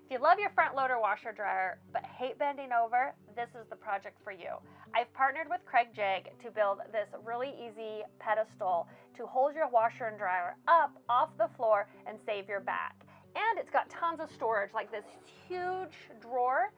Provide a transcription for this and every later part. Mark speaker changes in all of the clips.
Speaker 1: If you love your front loader washer dryer but hate bending over, this is the project for you. I've partnered with Craig Jag to build this really easy pedestal to hold your washer and dryer up off the floor and save your back. And it's got tons of storage, like this huge drawer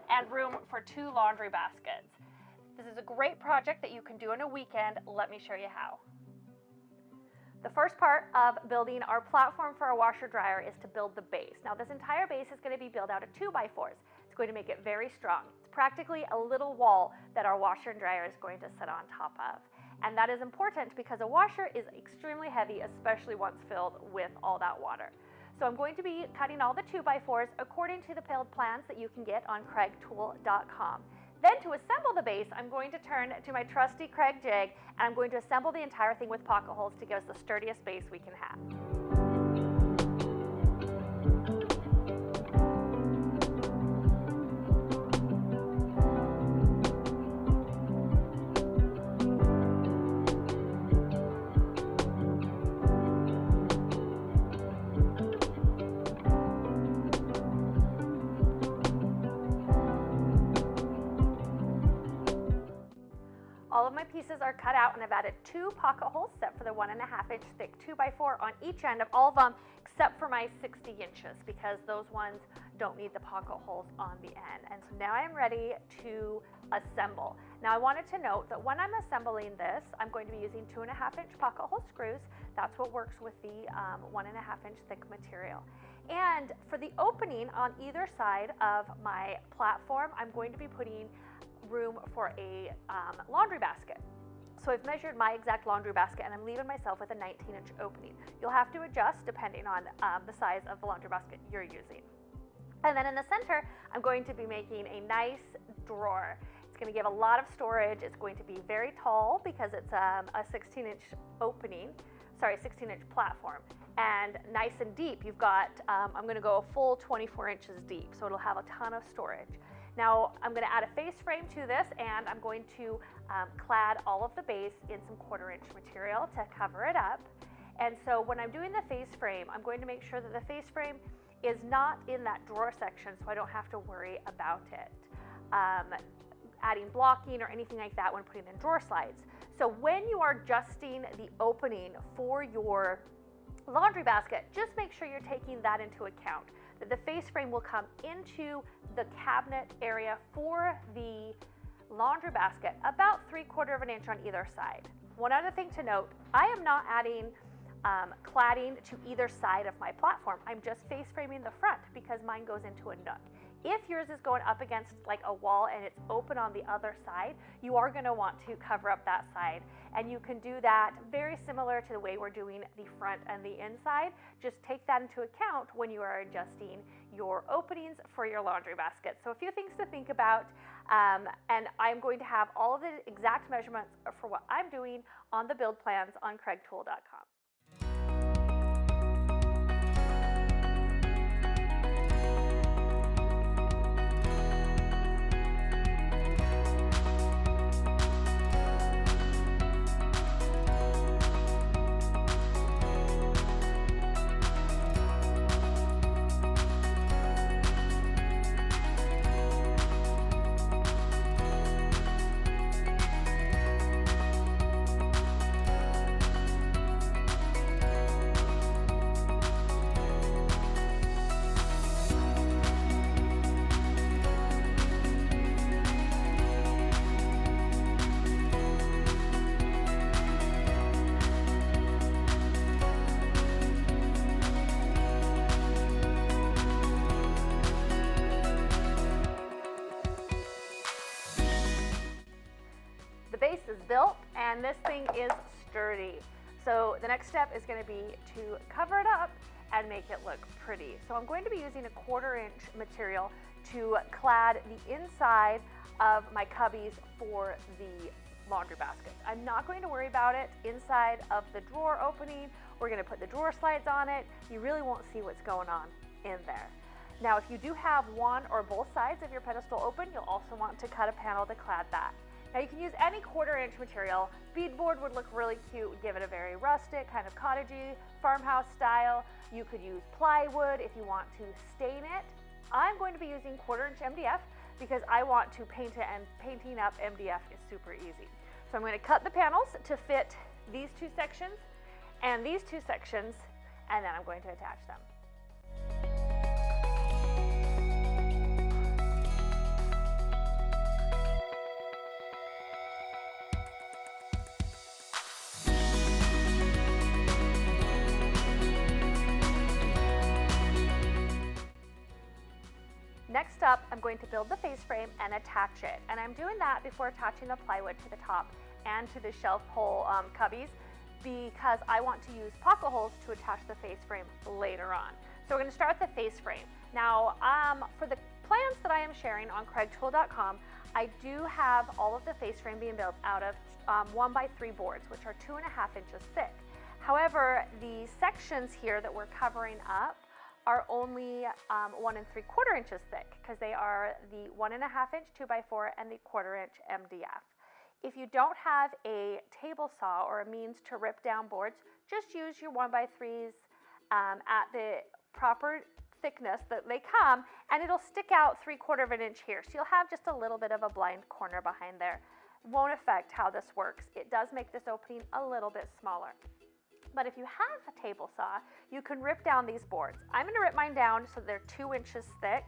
Speaker 1: and room for 2 laundry baskets. This is a great project that you can do in a weekend. Let me show you how. The first part of building our platform for our washer dryer is to build the base. Now this entire base is going to be built out of 2x4s. It's going to make it very strong. It's practically a little wall that our washer and dryer is going to sit on top of. And that is important because a washer is extremely heavy, especially once filled with all that water. So I'm going to be cutting all the 2x4s according to the build plans that you can get on craigtool.com. Then to assemble the base, I'm going to turn to my trusty Craig Jag, and I'm going to assemble the entire thing with pocket holes to give us the sturdiest base we can have. All of my pieces are cut out, and I've added 2 pocket holes set for the 1.5 inch thick 2x4 on each end of all of them except for my 60 inches because those ones don't need the pocket holes on the end. And so now I'm ready to assemble. Now I wanted to note that when I'm assembling this, I'm going to be using 2.5 inch pocket hole screws. That's what works with the 1.5 inch thick material. And for the opening on either side of my platform, I'm going to be putting room for a laundry basket. So I've measured my exact laundry basket and I'm leaving myself with a 19 inch opening. You'll have to adjust depending on the size of the laundry basket you're using. And then in the center, I'm going to be making a nice drawer. It's going to give a lot of storage. It's going to be very tall because it's a 16 inch opening, 16 inch platform, and nice and deep. You've got, I'm going to go a full 24 inches deep, so it'll have a ton of storage. Now I'm going to add a face frame to this, and I'm going to clad all of the base in some 1/4 inch material to cover it up. And so when I'm doing the face frame, I'm going to make sure that the face frame is not in that drawer section so I don't have to worry about it. Adding blocking or anything like that when putting in drawer slides. So when you are adjusting the opening for your laundry basket, just make sure you're taking that into account. That the face frame will come into the cabinet area for the laundry basket about 3/4 inch on either side. One other thing to note, I am not adding cladding to either side of my platform. I'm just face framing the front because mine goes into a nook. If yours is going up against like a wall and it's open on the other side, you are going to want to cover up that side. And you can do that very similar to the way we're doing the front and the inside. Just take that into account when you are adjusting your openings for your laundry basket. So a few things to think about. And I'm going to have all of the exact measurements for what I'm doing on the build plans on craigtool.com. The base is built and this thing is sturdy. So the next step is going to be to cover it up and make it look pretty. So I'm going to be using a 1/4 inch material to clad the inside of my cubbies for the laundry basket. I'm not going to worry about it inside of the drawer opening. We're going to put the drawer slides on it. You really won't see what's going on in there. Now, if you do have one or both sides of your pedestal open, you'll also want to cut a panel to clad that. Now you can use any 1/4 inch material. Beadboard would look really cute, give it a very rustic, kind of cottagey, farmhouse style. You could use plywood if you want to stain it. I'm going to be using 1/4 inch MDF because I want to paint it, and painting up MDF is super easy. So I'm going to cut the panels to fit these two sections and these two sections, and then I'm going to attach them. Next up, I'm going to build the face frame and attach it. And I'm doing that before attaching the plywood to the top and to the shelf hole cubbies, because I want to use pocket holes to attach the face frame later on. So we're going to start with the face frame. Now, for the plans that I am sharing on craigtool.com, I do have all of the face frame being built out of 1x3 boards, which are 2.5 inches thick. However, the sections here that we're covering up are only 1 3/4 inches thick, because they are the 1.5 inch 2x4 and the 1/4 inch MDF. If you don't have a table saw or a means to rip down boards, just use your 1x3s at the proper thickness that they come, and it'll stick out 3/4 inch here. So you'll have just a little bit of a blind corner behind there. Won't affect how this works. It does make this opening a little bit smaller. But if you have a table saw, you can rip down these boards. I'm going to rip mine down so they're 2 inches thick,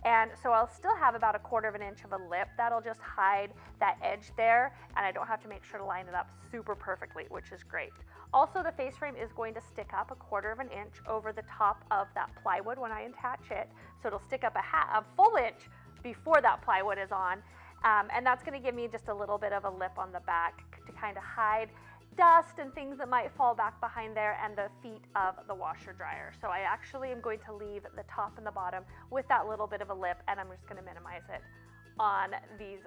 Speaker 1: and so I'll still have about 1/4 inch of a lip. That'll just hide that edge there, and I don't have to make sure to line it up super perfectly, which is great. Also, the face frame is going to stick up 1/4 inch over the top of that plywood when I attach it, so it'll stick up a full inch before that plywood is on, and that's going to give me just a little bit of a lip on the back to kind of hide dust and things that might fall back behind there, and the feet of the washer dryer. So I actually am going to leave the top and the bottom with that little bit of a lip, and I'm just going to minimize it on these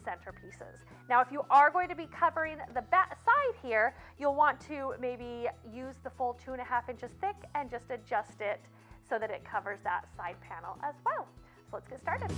Speaker 1: center pieces. Now, if you are going to be covering the back side here, you'll want to maybe use the full 2.5 inches thick and just adjust it so that it covers that side panel as well. So let's get started.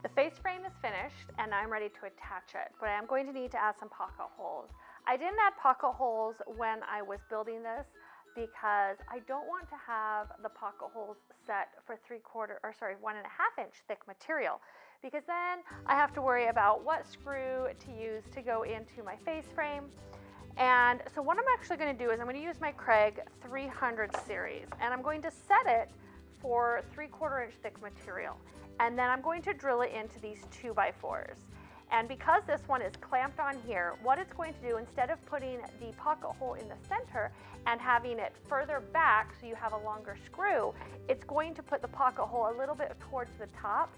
Speaker 1: The face frame is finished, and I'm ready to attach it, but I'm going to need to add some pocket holes. I didn't add pocket holes when I was building this because I don't want to have the pocket holes set for 1.5 inch thick material, because then I have to worry about what screw to use to go into my face frame. And so what I'm actually going to do is I'm going to use my Craig 300 series, and I'm going to set it for 3/4 inch thick material. And then I'm going to drill it into these 2x4s. And because this one is clamped on here, what it's going to do, instead of putting the pocket hole in the center and having it further back so you have a longer screw, it's going to put the pocket hole a little bit towards the top,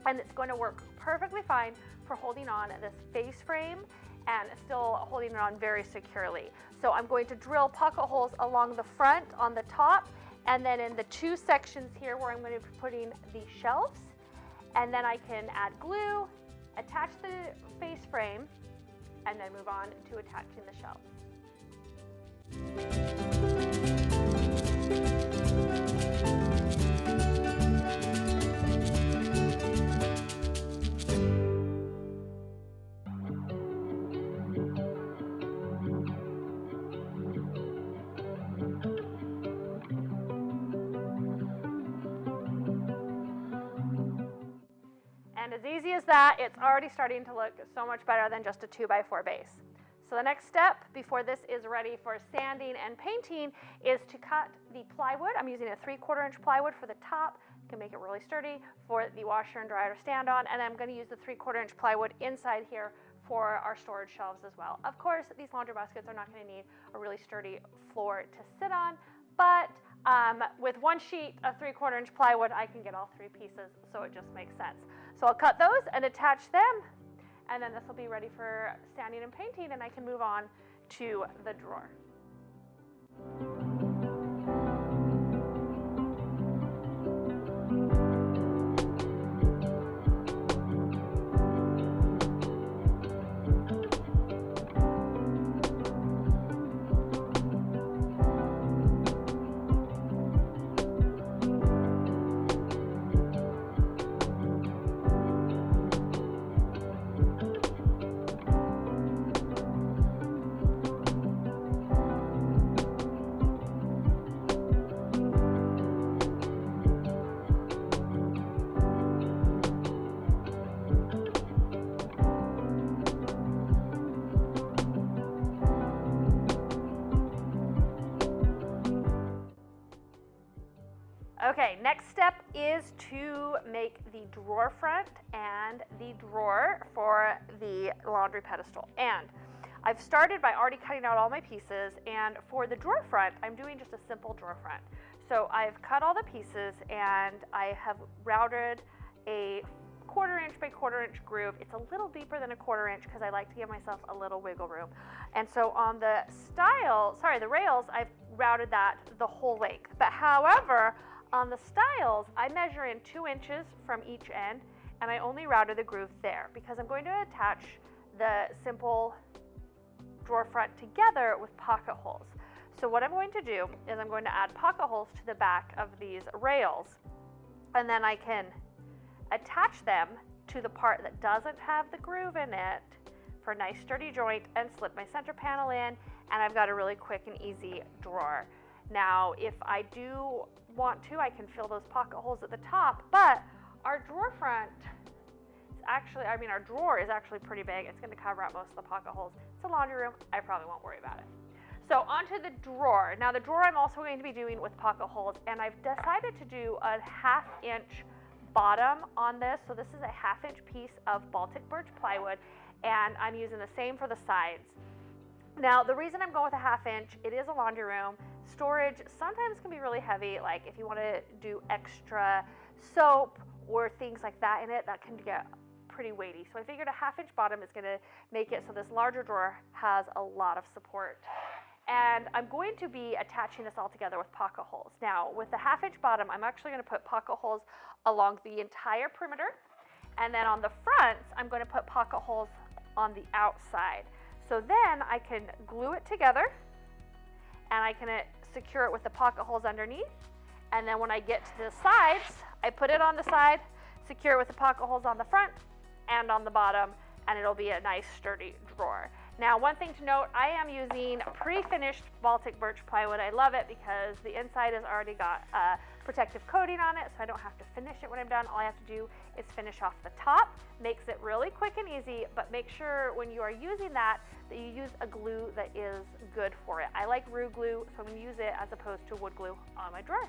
Speaker 1: and it's going to work perfectly fine for holding on this face frame and still holding it on very securely. So I'm going to drill pocket holes along the front on the top, and then in the two sections here where I'm going to be putting the shelves, and then I can add glue, attach the face frame, and then move on to attaching the shelves. And as easy as that, it's already starting to look so much better than just a 2x4 base. So the next step before this is ready for sanding and painting is to cut the plywood. I'm using a 3/4 inch plywood for the top. You can make it really sturdy for the washer and dryer to stand on. And I'm going to use the 3/4 inch plywood inside here for our storage shelves as well. Of course, these laundry baskets are not going to need a really sturdy floor to sit on, but with one sheet of 3/4 inch plywood, I can get all three pieces, so it just makes sense. So I'll cut those and attach them, and then this will be ready for sanding and painting, and I can move on to the drawer. Okay, next step is to make the drawer front and the drawer for the laundry pedestal. And I've started by already cutting out all my pieces, and for the drawer front, I'm doing just a simple drawer front. So I've cut all the pieces and I have routed a 1/4 inch by 1/4 inch groove. It's a little deeper than a 1/4 inch because I like to give myself a little wiggle room. And so on the the rails, I've routed that the whole length. But however, on the stiles, I measure in 2 inches from each end, and I only routed the groove there because I'm going to attach the simple drawer front together with pocket holes. So what I'm going to do is I'm going to add pocket holes to the back of these rails, and then I can attach them to the part that doesn't have the groove in it for a nice sturdy joint and slip my center panel in, and I've got a really quick and easy drawer. Now, if I do want to, I can fill those pocket holes at the top, but our drawer front is actually, our drawer is actually pretty big. It's going to cover up most of the pocket holes. It's a laundry room. I probably won't worry about it. So onto the drawer. Now the drawer I'm also going to be doing with pocket holes, and I've decided to do a 1/2 inch bottom on this. So this is a 1/2 inch piece of Baltic birch plywood, and I'm using the same for the sides. Now, the reason I'm going with a 1/2 inch, it is a laundry room. Storage sometimes can be really heavy, like if you want to do extra soap or things like that in it, that can get pretty weighty. So I figured a 1/2 inch bottom is going to make it so this larger drawer has a lot of support. And I'm going to be attaching this all together with pocket holes. Now, with the 1/2 inch bottom, I'm actually going to put pocket holes along the entire perimeter. And then on the front, I'm going to put pocket holes on the outside. So then I can glue it together, and I can secure it with the pocket holes underneath. And then when I get to the sides, I put it on the side, secure it with the pocket holes on the front and on the bottom, and it'll be a nice sturdy drawer. Now, one thing to note, I am using pre-finished Baltic birch plywood. I love it because the inside has already got a protective coating on it, so I don't have to finish it when I'm done. All I have to do is finish off the top. Makes it really quick and easy, but make sure when you are using that you use a glue that is good for it. I like roux glue, so I'm going to use it as opposed to wood glue on my drawer.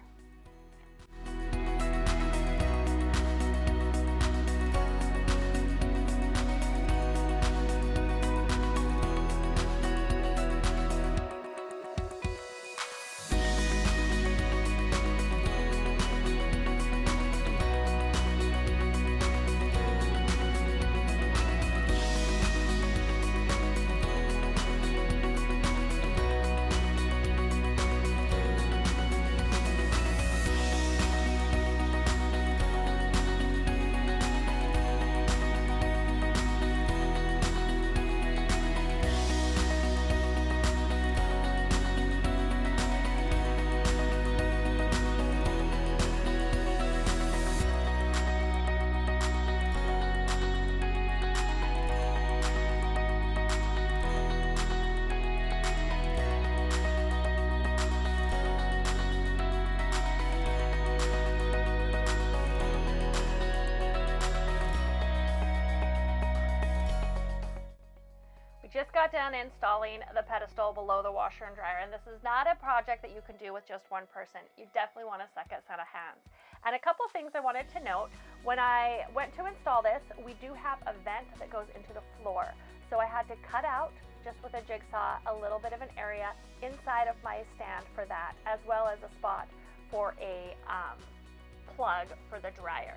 Speaker 1: Just got done installing the pedestal below the washer and dryer, and this is not a project that you can do with just one person. You definitely want a second set of hands. And a couple things I wanted to note, when I went to install this, we do have a vent that goes into the floor. So I had to cut out, just with a jigsaw, a little bit of an area inside of my stand for that, as well as a spot for a plug for the dryer.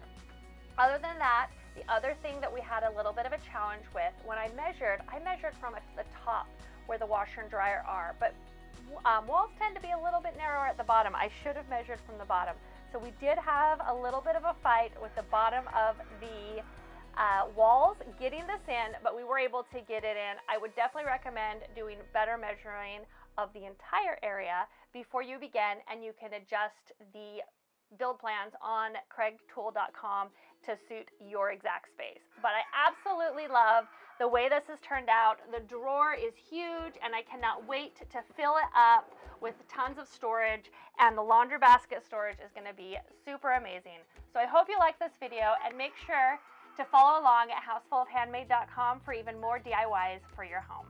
Speaker 1: Other than that, the other thing that we had a little bit of a challenge with, when I measured from the top where the washer and dryer are. But walls tend to be a little bit narrower at the bottom. I should have measured from the bottom. So we did have a little bit of a fight with the bottom of the walls getting this in, but we were able to get it in. I would definitely recommend doing better measuring of the entire area before you begin, and you can adjust the build plans on craigtool.com to suit your exact space. But I absolutely love the way this has turned out. The drawer is huge, and I cannot wait to fill it up with tons of storage, and the laundry basket storage is going to be super amazing. So I hope you like this video, and make sure to follow along at housefullofhandmade.com for even more DIYs for your home.